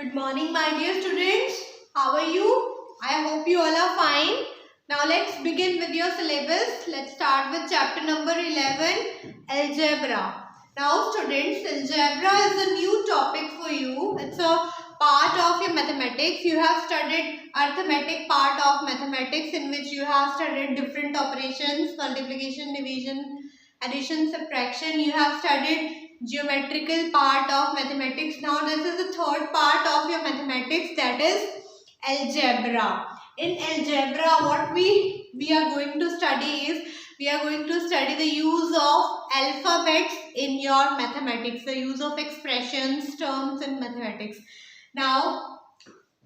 Good morning, my dear students. How are you? I hope you all are fine. Now let's begin with your syllabus. Let's start with chapter number 11, Algebra. Now students, Algebra is a new topic for you. It's a part of your mathematics. You have studied arithmetic part of mathematics, in which you have studied different operations, multiplication, division, addition, subtraction. You have studied geometrical part of mathematics. Now this is the third part of your mathematics, that is algebra. In algebra, what we are going to study is, we are going to study the use of alphabets in your mathematics, the use of expressions, terms in mathematics. Now,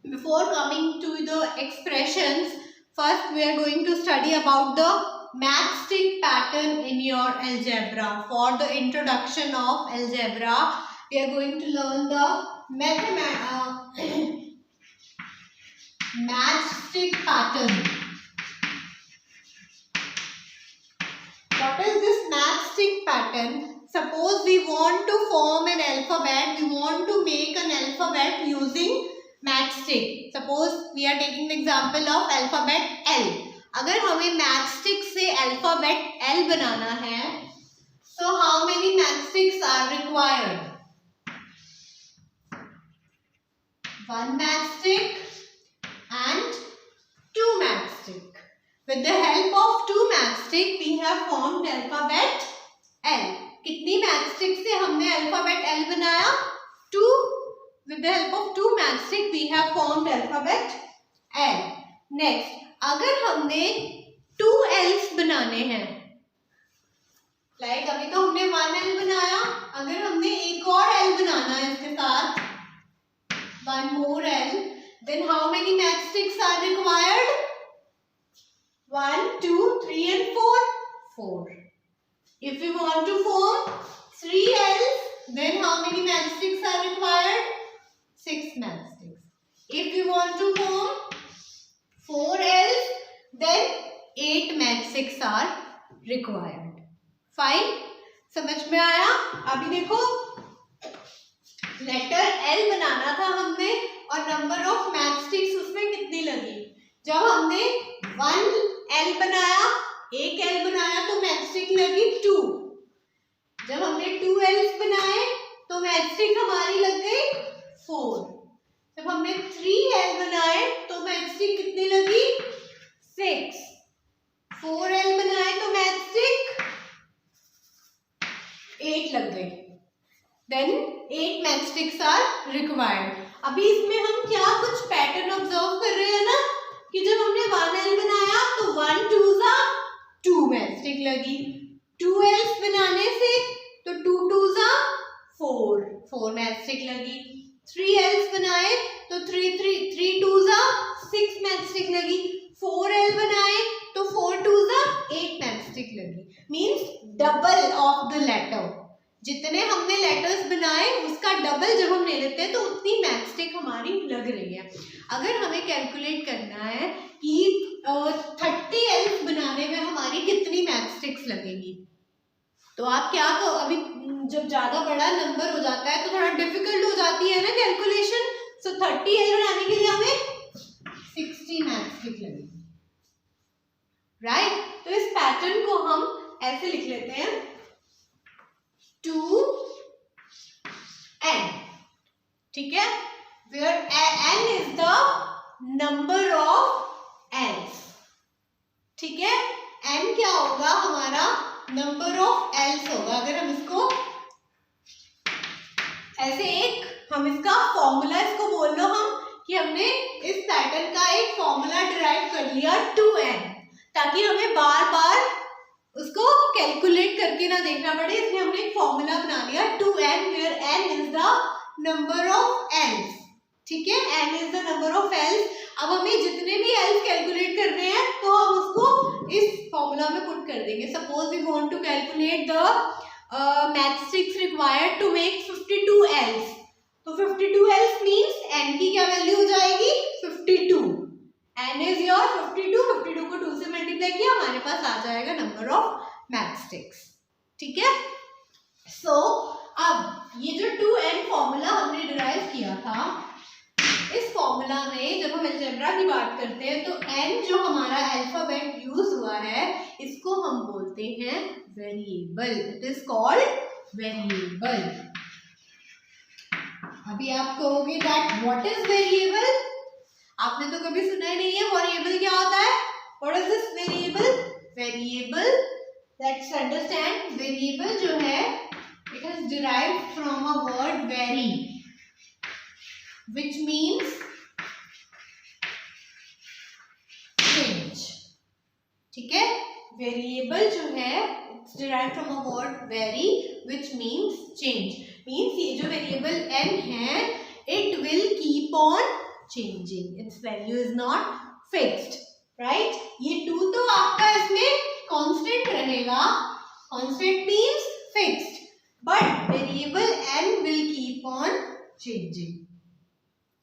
before coming to the expressions, first we are going to study about the matchstick pattern in your algebra. For the introduction of algebra, we are going to learn the matchstick pattern. What is this matchstick pattern? Suppose we want to form an alphabet, we want to make an alphabet using matchstick. Suppose we are taking the example of alphabet L. अगर हमें matchstick से alphabet L बनाना है, so how many matchsticks are required? One matchstick and two matchstick. With the help of two matchstick, we have formed alphabet L. कितनी matchstick से हमने alphabet L बनाया? Two. With the help of two matchstick, we have formed alphabet L. Next, अगर हमने 2 L's बनाने हैं, अभी तो हमने 1 L बनाया, अगर हमने एक और L बनाना है इसके साथ, 1 more L, then how many matchsticks are required? 1, 2, 3 and 4. 4. If we want to form 3 L's, then how many matchsticks are required? 6 matchsticks. If we want to form 4 L's, then 8 matchsticks are required. Fine? समझ में आया? अभी देखो, letter L बनाना था हमने और number of matchsticks उसमें कितनी लगी? जब हमने 1 L बनाया, एक L बनाया तो मैचस्टिक लगी 2. जब हमने 2 L's बनाए तो मैचस्टिक हमारी लग गई 4. जब हमने 3 L बनाए तो मैचस्टिक कितनी लगी? 6. 4 L बनाए तो मैचस्टिक 8 लग गई. Then 8 matchsticks are required. अभी इसमें हम क्या कुछ पैटर्न ऑब्जर्व कर रहे हैं ना, कि जब हमने 1 L बनाया तो 1 2 2 मैचस्टिक लगी. 2 L's बनाने से तो 2 2 4 मैचस्टिक लगी. 3 L's बनाए तो 3 2 6 मैचस्टिक लगी. 4 L बनाए तो 4 2 8 मैचस्टिक लगी. Means double of the letter. जितने हमने लेटर्स बनाए उसका डबल जब हम ले लेते हैं तो उतनी मैचस्टिक हमारी लग रही है. अगर हमें कैलकुलेट करना है कि 30 L's बनाने में हमारी कितनी मैचस्टिक्स लगेगी, तो आप क्या करो, अभी जब ज्यादा बड़ा नंबर हो जाता है तो थोड़ा डिफिकल्ट हो जाती है ना कैलकुलेशन. सो 30 L बनाने के लिए हमें 60 मैचस्टिक लगेगी. राइट? तो इस पैटर्न को हम ऐसे लिख लेते हैं, 2 N. ठीक है? Where N is the number of L's. ठीक है? N क्या होगा? हमारा नंबर ऑफ L's होगा. अगर हम इसको ऐसे हम इसका फॉर्मूला इसको बोल लो हम, कि हमने इस पैटर्न का एक फॉर्मूला डिराइव कर लिया 2N, ताकि हमें बार बार उसको कैलकुलेट करके ना देखना पड़े. इसलिए हमने एक फॉर्मूला बना लिया 2N, where N is the number of L's. ठीक है? N is the number of L's. अब हमें जितने भी L's कैलकुलेट करने हैं तो हम उसको इस फॉर्मूला में पुट कर देंगे. Suppose we want to calculate the matchsticks required to make 52 L's. तो 52 L's मीन्स N की क्या वैल्यू हो जाएगी? 52. N is your 52. 52 को 2 से मल्टीप्लाई किया, हमारे पास आ जाएगा नंबर ऑफ मैचस्टिक्स. ठीक है? सो अब ये जो 2N फॉर्मूला हमने डिराइव किया था, अलजेब्रा की बात करते हैं तो n जो हमारा अल्फाबेट यूज हुआ है इसको हम बोलते हैं variable. It is called variable. अभी आप कहोगे दैट व्हाट इज वेरिएबल. आपने तो कभी सुना ही नहीं है वेरिएबल क्या होता है. What is this variable. Variable, let's understand. Variable जो है it is derived from a word very which means change. ठीक है. वेरिएबल जो है it's derived from a word vary which means change. means ये जो वेरिएबल n है it will keep on changing. its value is not fixed. right. ये 2 तो आपका इसमें constant रहेगा. constant means fixed. but variable n will keep on changing.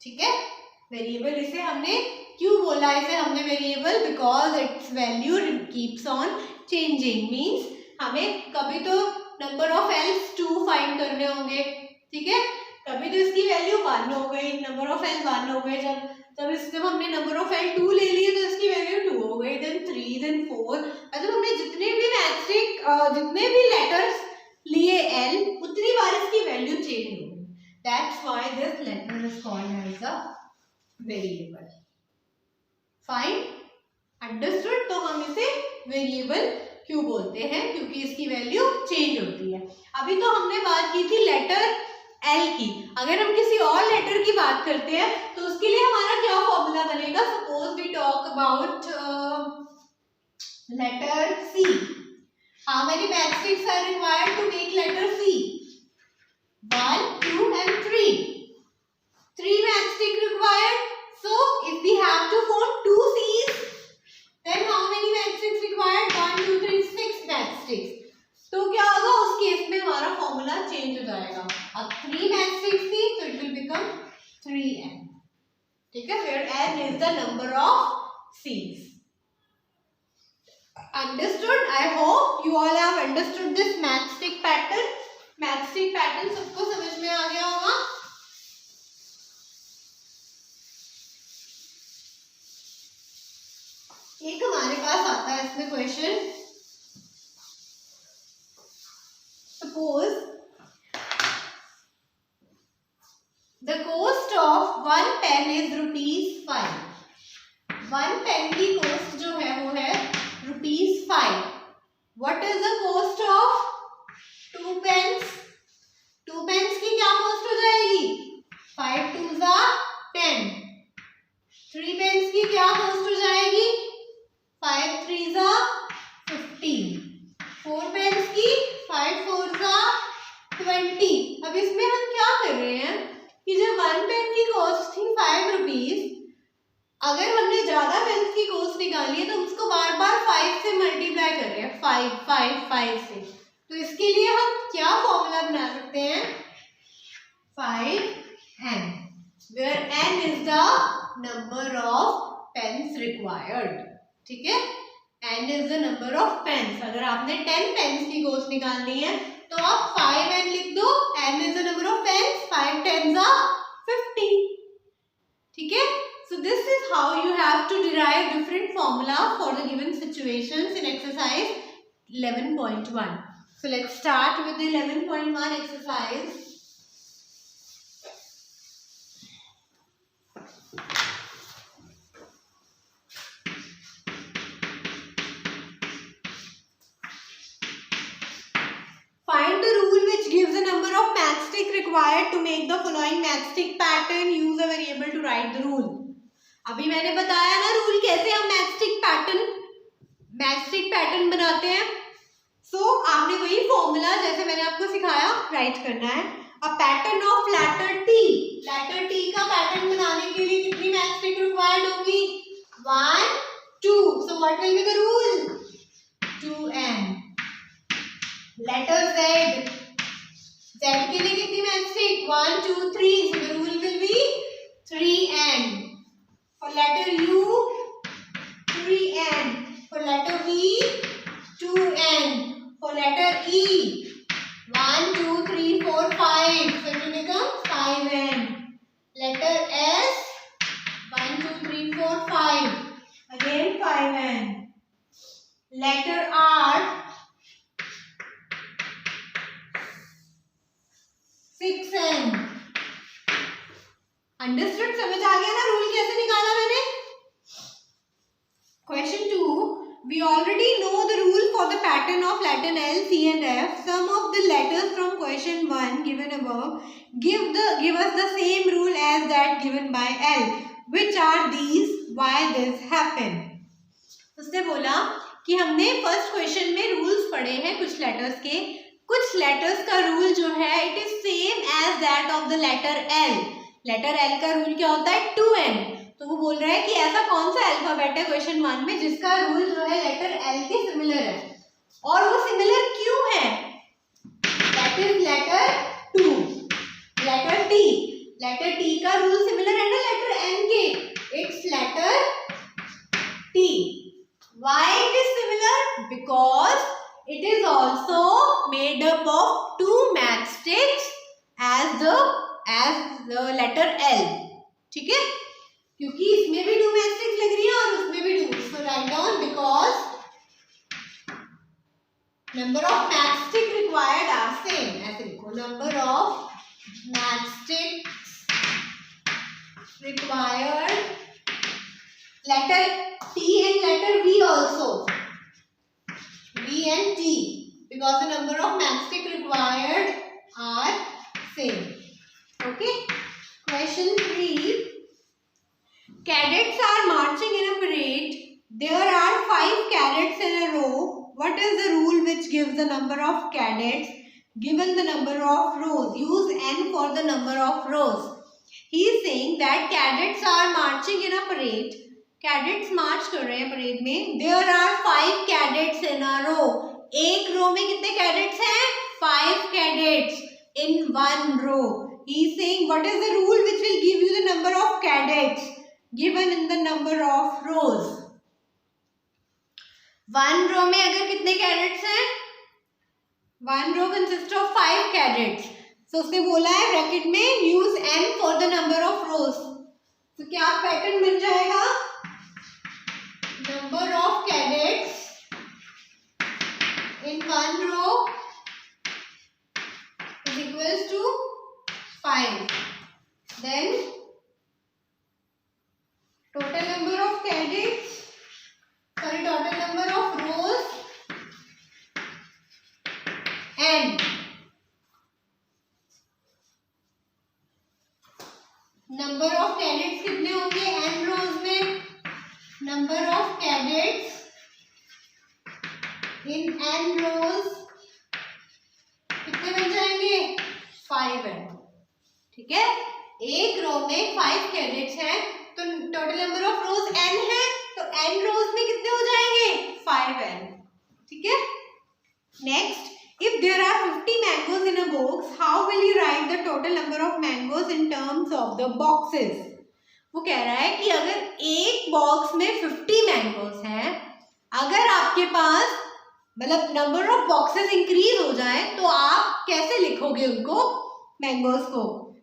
ठीक है. वेरिएबल इसे हमने क्यों बोला इसे हमने variable, because it's value keeps on changing. Means हमें कभी तो नंबर ऑफ एल्स 2 फाइंड करने होंगे. ठीक है. कभी तो इसकी वैल्यू 1 हो गई, नंबर ऑफ एल 1 हो गए. जब हमने नंबर ऑफ एल 2 ले लिए तो इसकी वैल्यू 2 हो गई, देन 3, देन 4. मतलब हमने जितने भी मैट्रिक जितने भी लेटर्स लिए एल उतनी बार इसकी वैल्यू चेंज हो गई. That's why this letter is called as a variable. Fine? Understood? तो हम इसे वेरिएबल क्यों बोलते हैं, क्योंकि इसकी वैल्यू चेंज होती है. अभी तो हमने बात की थी लेटर एल की. अगर हम किसी और लेटर की बात करते हैं तो उसके लिए हमारा क्या फॉर्मूला बनेगा. Suppose we talk about letter C. How many matrix are required to make letter C. 1, 2 and 3. 3 matchstick required. So if we have to form 2 C's, then how many matchsticks required? 1, 2, 3, 6 matchsticks. तो क्या होगा उस case में हमारा formula change हो जाएगा. अब 3 matchsticks थी तो it will become 3n. ठीक है. Where n is the number of C's. Understood? I hope you all have understood this matchstick pattern. Matchstick pattern सबको समझ में आ गया होगा. एक हमारे पास आता है इसमें question. Suppose the cost of 1 pen is ₹5. 1 pen की कॉस्ट जो है वो है ₹5. What is the cost of 2 pens. 2 pens की क्या कॉस्ट हो जाएगी. 5 2s are 10. 3 पेन्स की क्या कॉस्ट हो जाएगी. 5 3s are 15. 4 पेन्स की 5 4s are 20. अब इसमें हम क्या कर रहे हैं कि जब 1 पेन की कॉस्ट थी ₹5, अगर हमने ज्यादा पेन्स की कॉस्ट निकाली है तो उसको बार बार 5 से मल्टीप्लाई कर रहे हैं. 5 5 5 से. तो इसके लिए हम क्या फॉर्मूला बना सकते हैं. 5n, where n is the number of pens required. ठीक है. n is the number of pens. अगर आपने 10 pens की कॉस्ट निकालनी है तो आप 5n लिख दो. n is the number of pens. 5 10s are 50. ठीक है. So this is how you have to derive different formula for the given situations in exercise 11.1. So let's start with the 11.1 exercise. Find the rule which gives the number of matchstick required to make the following matchstick pattern. Use a variable to write the rule. अभी मैंने बताया ना rule कैसे हम matchstick pattern बनाते हैं. आपने वही फॉर्मूला जैसे मैंने आपको सिखाया राइट करना है. A pattern of letter T का पैटर्न बनाने के लिए कितनी मैचस्टिक रिक्वायर्ड होगी. 1 2. So what will be the rule. 2n. Letter Z के लिए कितनी matchstick. 1 2 3. So the rule will be 3n. For letter U, 3n. For letter V, 2n. For letter E, 1 2 3 4 5. So it will become 5n. Letter S, 1 2 3 4 understood? समझ आ गया ना rule कैसे निकाला मैंने? Question 2. We already know the rule for the pattern of letter L, C and F. Some of the letters from question 1 given above give us the same rule as that given by L. Which are these? Why this happen? उसने बोला कि हमने first question में rules पढ़े हैं कुछ letters के. कुछ लेटर्स का रूल जो है it is same as that of the letter L. Letter L का रूल क्या होता है? 2N. तो वो बोल रहा है कि ऐसा कौन सा अल्फाबेट है क्वेश्चन 1 में जिसका रूल जो है लेटर L के सिमिलर है, और वो सिमिलर क्यों है? That is letter 2, letter T. Letter T का रूल सिमिलर है ना लेटर N के. It's letter T. Why it is similar? Because it is also made up of two matchsticks as the letter L. ठीक है? क्योंकि इसमें भी 2 matchsticks लग रही है और उसमें भी 2. So write down because number of matchsticks required are same. ऐसे लिखो, number of matchsticks required letter T and letter V also. V and T because the number of matchsticks required are same. Okay. Question 3. Cadets are marching in a parade. There are 5 cadets in a row. What is the rule which gives the number of cadets given the number of rows? Use N for the number of rows. He is saying that cadets are marching in a parade. Cadets march कर रहे हैं parade में. There are 5 cadets in a row. एक रो में कितने cadets हैं? 5 cadets in one row. He is saying what is the rule which will give you the number of cadets given in the number of rows? One row में अगर कितने cadets हैं? One row consists of 5 cadets. So उसने बोला है bracket में use N for the number of rows. तो क्या पैटर्न बन जाएगा? Number of cadets in one row is equals to 5. Then total number of cadets, total number of rows N. Number of cadets कितने होंगे N rows में? Number of cadets in N rows कितने बन जाएंगे? 5N. ठीक है? एक रो में 5 कैडेट्स हैं तो total number of rose N है, तो N रोज में कितने हो जाएंगे? 5N. ठीक है? Next, if there are 50 mangoes in a box, how will you write the total number of mangoes in terms of the boxes? वो कह रहा है कि अगर एक बॉक्स में 50 मैंगोज हैं, अगर आपके पास मतलब नंबर ऑफ बॉक्सेस इंक्रीज हो जाए तो आप कैसे लिखोगे उनको मैंगोज को?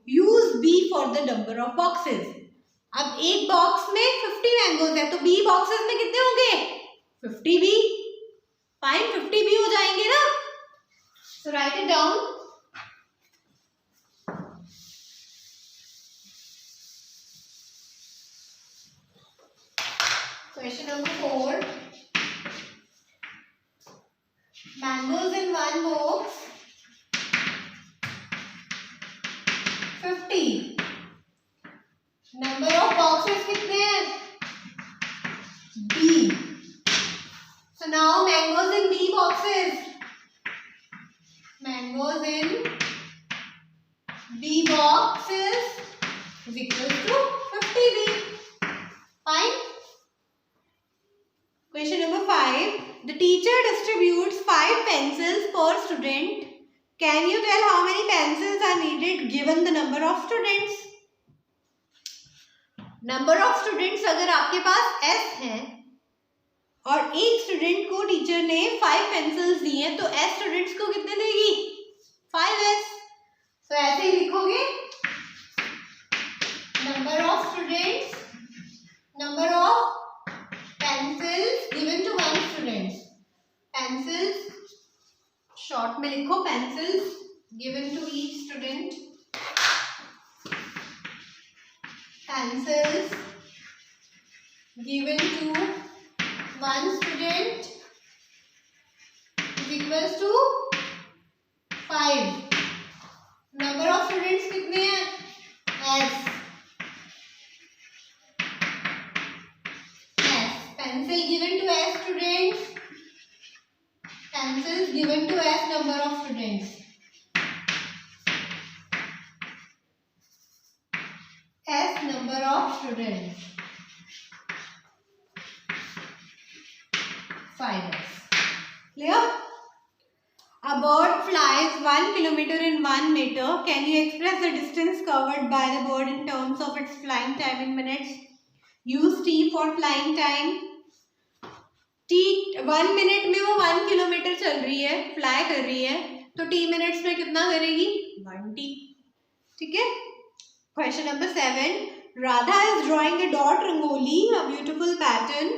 Use B for the number of boxes. अब एक बॉक्स में 50 मैंगोज है तो B बॉक्सेस में कितने होंगे? 50B. फाइन, 50B हो जाएंगे ना. So write it down. Question number 4. Mangoes in one box 50. Number of boxes कितने हैं? B. So now mangoes in B boxes. Mangoes in B boxes is equal to 50B. Fine. Question number 5. The teacher distributes 5 pencils per student. Can you tell how many pencils are needed given the number of students? Number of students अगर आपके पास S है और एक student को teacher ने 5 pencils दी हैं तो S students को कितने देगी? 5S. तो ऐसे ही लिखोगे number of students, number of pencils given to one student. Pencils short में लिखो pencils given to each student. pencils given to one student is equals to 5. Number of students कितने हैं? S. Pencil given to S students. Pencils given to S number of students. S number of students. 5S. Clear? A bird flies 1 kilometer in 1 meter. Can you express the distance covered by the bird in terms of its flying time in minutes? Use T for flying time. T 1 minute में वो 1 kilometre चल रही है, fly कर रही है, तो T minutes में कितना करेगी? 1T. ठीक है. Question number 7. Radha is drawing a dot rangoli, a beautiful pattern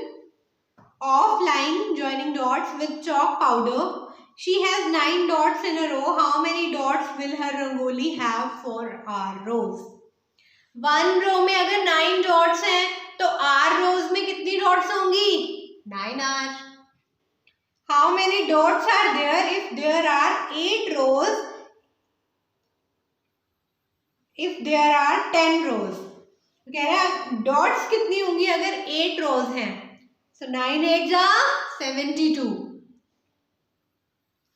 of line joining dots with chalk powder. She has 9 dots in a row. How many dots will her rangoli have for R rows? 1 row में अगर 9 dots हैं, तो R rows में कितनी dots होंगी? 9R. How many dots are there if there are 8 rows? If there are 10 rows. तो कह रहा है dots कितनी होंगी अगर 8 rows हैं? So 9 8 are 72.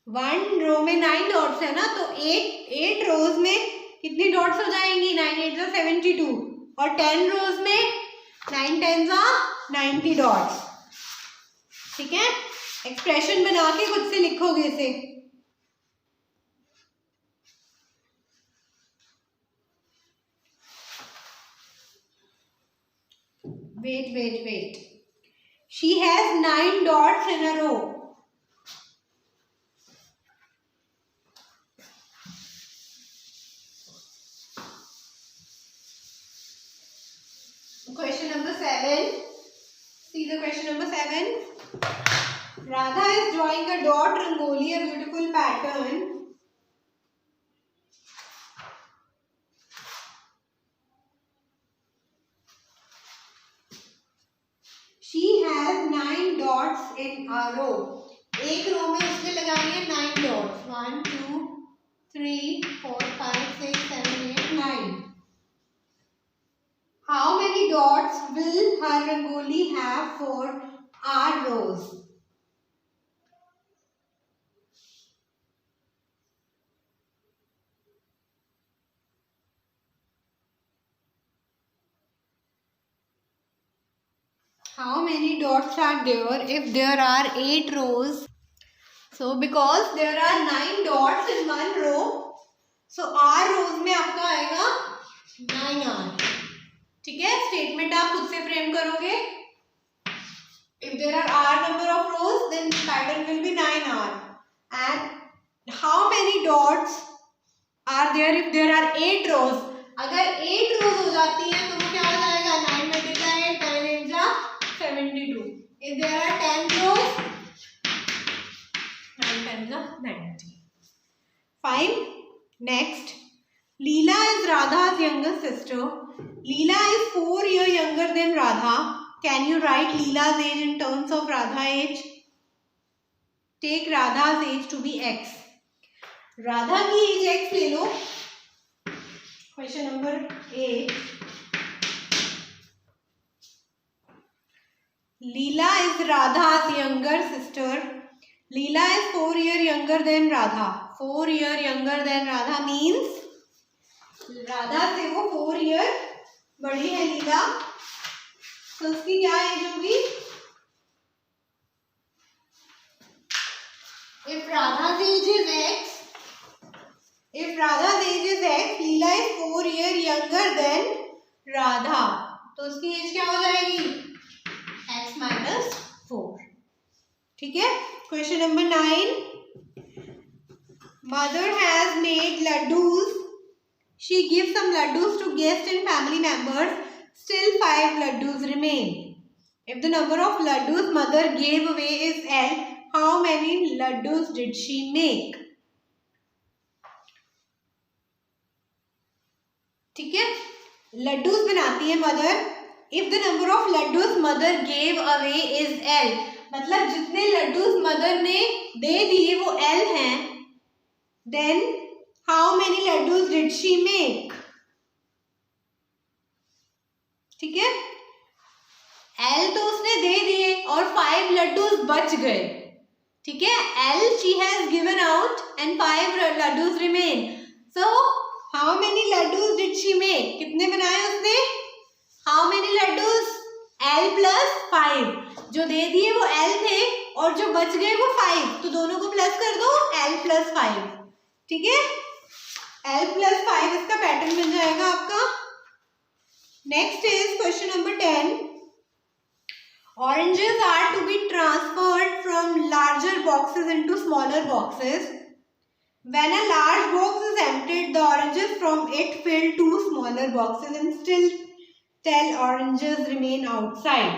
1 row में 9 dots है ना, तो 8 rows में कितनी dots हो जाएंगी? 9 8 are 72 और 10 rows में 9 10 are 90 dots. ठीक है. एक्सप्रेशन बना के खुद से लिखोगे इसे. Wait. She has 9 dots in a row. Question number 7. See the question number 7. Radha is drawing a dot rangoli, a beautiful pattern. She has 9 dots in a row. एक रो में उसने लगाई है 9 dots. 1 2 3 4 5 6 7 8 9. How many dots will her rangoli have for R rows? How many dots are there if there are 8 rows? So because there are 9 dots in one row, so R rows में आपका आएगा 9R. ठीक है. Statement आप खुद से frame करोगे. If there are R number of rows, then pattern will be 9R. And how many dots are there if there are 8 rows? अगर 8 rows हो जाती हैं तो वो क्या हो जाएगा? 9 multiply 10 8 जा 72. If there are 10 rows, 9 10 जा 90. Fine. Next, Leela is Radha's younger sister. Leela is 4 years younger than Radha. Can you write Leela's age in terms of Radha's age? Take Radha's age to be X. Radha की age X ले लो. Question number 8. Leela is Radha's younger sister. Leela is 4 years younger than Radha. 4 years younger than Radha means Radha से वो 4 years बड़ी है लीला. तो उसकी क्या as होगी? If Radha's age is X, Leela is 4 years younger than Radha. तो उसकी एज क्या हो जाएगी? X minus 4. ठीक है. Question number 9. Mother has made laddus. She gives some laddus to guests and family members. Still 5 laddus remain. If the number of laddus mother gave away is L, how many laddus did she make? ठीक है. लड्डूस बनाती है mother. If the number of laddoos mother gave away is L, मतलब जितने laddus mother ने दे दिए वो L हैं. Then how many laddoos did she make. ठीक है, L तो उसने दे दिए और 5 लड्डूस बच गए. ठीक है, L she has given out and 5 laddus remain. So how many laddus did she make? कितने बनाए उसने? How many laddus? L plus 5. जो दे दिए वो L थे और जो बच गए वो 5, तो दोनों को प्लस कर दो, L plus 5. ठीक है, L plus 5 इसका पैटर्न बन जाएगा आपका. Next is question number 10. Oranges are to be transferred from larger boxes into smaller boxes. When a large box is emptied, the oranges from it fill 2 smaller boxes and still 10 oranges remain outside.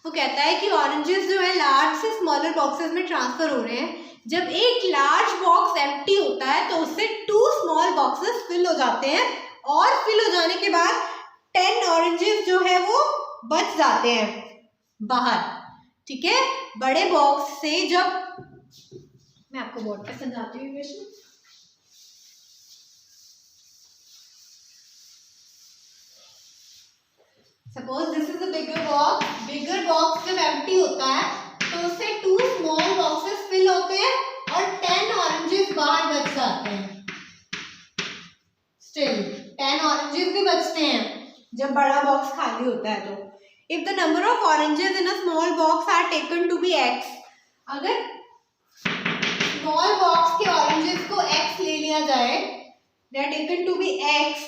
वो कहता है कि oranges जो है large से smaller boxes में transfer हो रहे हैं. जब एक large box empty होता है तो उससे 2 small boxes fill हो जाते हैं और fill हो जाने के बाद 10 oranges जो है वो बच जाते हैं बाहर. ठीक है, बड़े बॉक्स से जब, मैं आपको बोर्ड पे समझाती हूँ. Suppose this is a bigger box जब एम्प्टी होता है तो उससे 2 स्मॉल बॉक्सेस फिल होते हैं और 10 ऑरेंजेस बाहर बच जाते हैं. स्टिल 10 ऑरेंजेस भी बचते हैं जब बड़ा बॉक्स खाली होता है. तो if the number of oranges in a small box are taken to be X, अगर small box के oranges को X ले लिया जाए, they are taken to be X,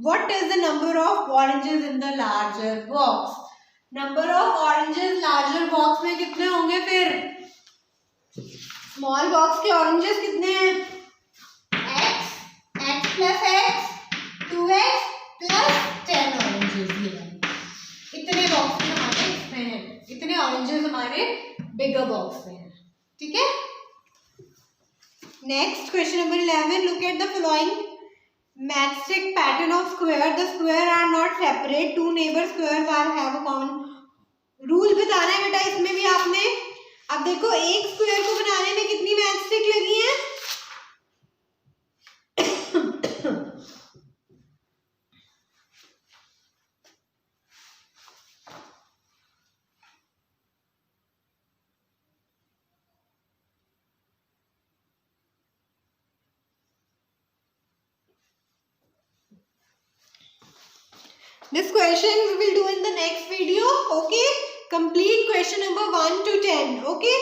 what is the number of oranges in the larger box? number of oranges larger box में कितने होंगे फिर? small box के oranges कितने हैं? X, X plus X, 2X plus 10 oranges. इतने box में हमारे इसमें हैं, इतने ऑरेंजेस हमारे बिगर बॉक्स में हैं. ठीक है, next question number 11. Look at the following matchstick pattern of square. The square are not separate. 2 neighbour squares are have a common. Rule बताना है बेटा इसमें भी आपने. अब देखो एक स्क्वायर को बनाने में कितनी मैचस्टिक लगी है? This question we will do in the next video. Okay, complete question number 1 to 10. Okay.